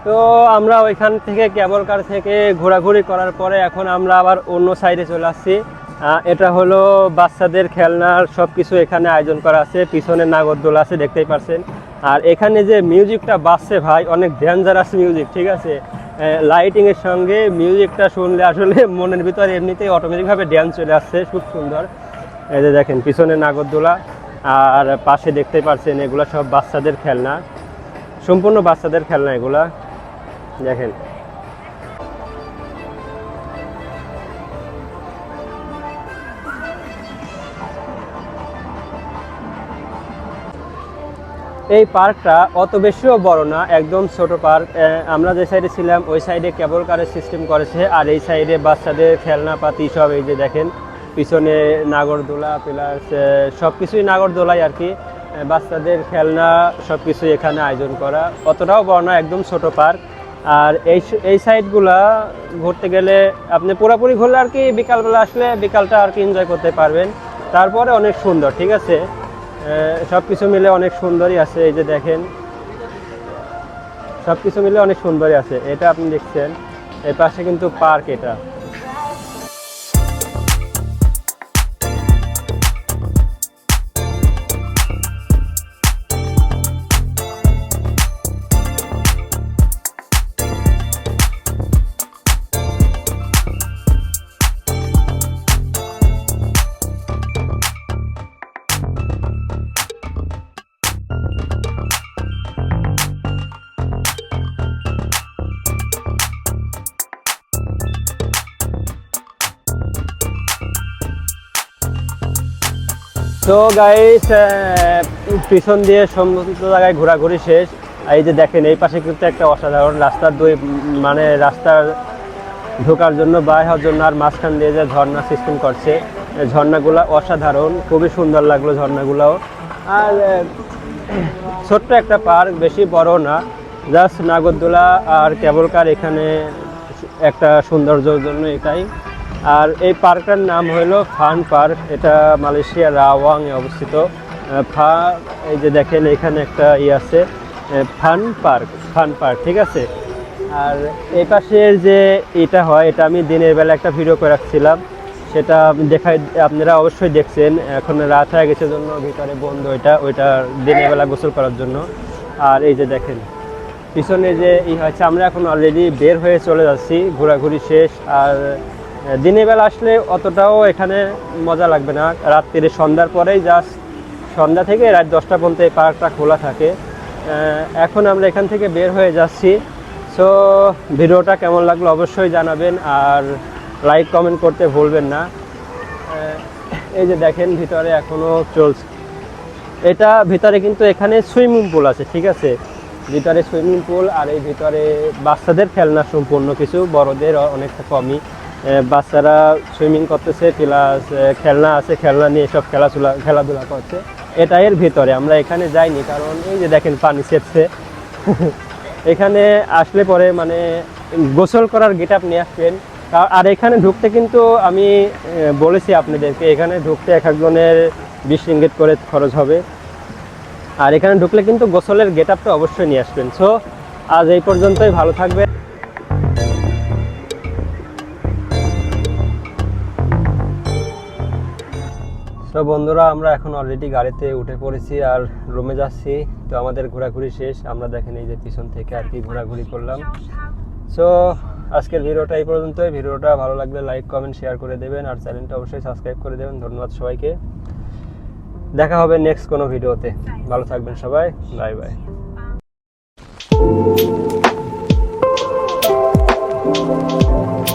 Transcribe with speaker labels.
Speaker 1: তো আমরা ওইখান থেকে কেবল কার থেকে ঘোরাঘুরি করার পরে এখন আমরা আবার অন্য সাইডে চলে আসছি। এটা হলো বাচ্চাদের খেলনার সব কিছু এখানে আয়োজন করা আছে, পিছনে নাগরদোলা আছে দেখতেই পাচ্ছেন। আর এখানে যে মিউজিকটা বাজছে ভাই, অনেক ডেঞ্জারাস মিউজিক, ঠিক আছে। লাইটিংয়ের সঙ্গে মিউজিকটা শুনলে আসলে মনের ভিতরে এমনিতেই অটোমেটিকভাবে ড্যান্স চলে আসছে, খুব সুন্দর। এই যে দেখেন পিছনে নাগরদোলা, আর পাশে দেখতে পাচ্ছেন এগুলা সব বাচ্চাদের খেলনা, সম্পূর্ণ বাচ্চাদের খেলনা এগুলা দেখেন। এই পার্কটা অত বেশিও বড় না, একদম ছোট পার্ক। আমরা যে সাইডে ছিলাম ওই সাইডে কেবল কারের সিস্টেম করেছে, আর এই সাইডে বাচ্চাদের খেলনাপাতি সব। এই যে দেখেন পিছনে নাগরদোলা প্লাস সব কিছুই নাগরদোলাই আর কি, বাচ্চাদের খেলনা সব কিছুই এখানে আয়োজন করা। অতটাও বড় না, একদম ছোট পার্ক। আর এই সাইডগুলা ঘুরতে গেলে আপনি পুরোপুরি ঘুরলে আর কি বিকালবেলা আসলে বিকালটা আর কি এনজয় করতে পারবেন। তারপরে অনেক সুন্দর, ঠিক আছে, সব কিছু মিলে অনেক সুন্দরই আছে। এই যে দেখেন সব কিছু মিলে অনেক সুন্দরই আছে। এটা আপনি দেখছেন এর পাশে কিন্তু পার্ক এটা। তো গাইস পিছন দিয়ে সমস্ত জায়গায় ঘোরাঘুরি শেষ। এই যে দেখেন এই পাশে কিন্তু একটা অসাধারণ রাস্তার মানে রাস্তার ঢোকার জন্য বাইরে হওয়ার জন্য আর মাঝখান দিয়ে যে ঝর্ণা সিস্টেম করছে, ঝর্ণাগুলো অসাধারণ, খুবই সুন্দর লাগলো ঝর্ণাগুলোও। আর ছোট্ট একটা পার্ক, বেশি বড় না, জাস্ট নাগরদোলা আর কেবল কার এখানে একটা সৌন্দর্যের জন্য এটাই। আর এই পার্কটার নাম হলো ফান পার্ক, এটা মালয়েশিয়ার রাওয়াংয়ে অবস্থিত। এই যে দেখেন এখানে একটা আছে ফান পার্ক, ঠিক আছে। আর এই পাশের যে এটা হয়, এটা আমি দিনের বেলা একটা ভিডিও করে রাখছিলাম, সেটা আপনারা অবশ্যই দেখছেন। এখন রাত হয়ে গেছে জন্য ভিতরে বন্ধ, ওইটা দিনের বেলা গোসল করার জন্য। আর এই যে দেখেন পিছনে যে হয়েছে, আমরা এখন অলরেডি বের হয়ে চলে যাচ্ছি, ঘোরাঘুরি শেষ। আর দিনের বেলা আসলে অতটাও এখানে মজা লাগবে না, রাত্রিরে সন্ধ্যার পরেই জাস্ট সন্ধ্যা থেকে রাত 10টা পর্যন্ত এই পার্কটা খোলা থাকে। এখন আমরা এখান থেকে বের হয়ে যাচ্ছি। সো ভিডিওটা কেমন লাগলো অবশ্যই জানাবেন, আর লাইক কমেন্ট করতে ভুলবেন না। এই যে দেখেন ভিতরে এখনও চলছে, এটা ভিতরে কিন্তু এখানে সুইমিং পুল আছে, ঠিক আছে, ভিতরে সুইমিং পুল। আর এই ভিতরে বাচ্চাদের খেলনা সম্পূর্ণ কিছু, বড়দের অনেকটা কমই। বাচ্চারা সুইমিং করতেছে, প্লাস খেলনা আছে, খেলনা নিয়ে সব খেলাধুলা করছে। এটা এর ভিতরে, আমরা এখানে যাইনি কারণ এই যে দেখেন পানি ছেড়ছে। এখানে আসলে পরে মানে গোসল করার গেট আপ নিয়ে আসবেন। আর এখানে ঢুকতে কিন্তু আমি বলেছি আপনাদেরকে, এখানে ঢুকতে এক একজনের 20 রিঙ্গিত করে খরচ হবে। আর এখানে ঢুকলে কিন্তু গোসলের গেট আপটা অবশ্যই নিয়ে আসবেন। সো আজ এই পর্যন্তই, ভালো থাকবে। তো বন্ধুরা আমরা এখন অলরেডি গাড়িতে উঠে পড়েছি আর রুমে যাচ্ছি। তো আমাদের ঘোরাঘুরি শেষ, আমরা দেখেন এই যে পিছন থেকে আর কি ঘোরাঘুরি করলাম। সো আজকের ভিডিওটা এই পর্যন্তই। ভিডিওটা ভালো লাগলে লাইক কমেন্ট শেয়ার করে দেবেন, আর চ্যানেলটা অবশ্যই সাবস্ক্রাইব করে দেবেন। ধন্যবাদ সবাইকে, দেখা হবে নেক্সট কোনো ভিডিওতে। ভালো থাকবেন সবাই, বাই বাই।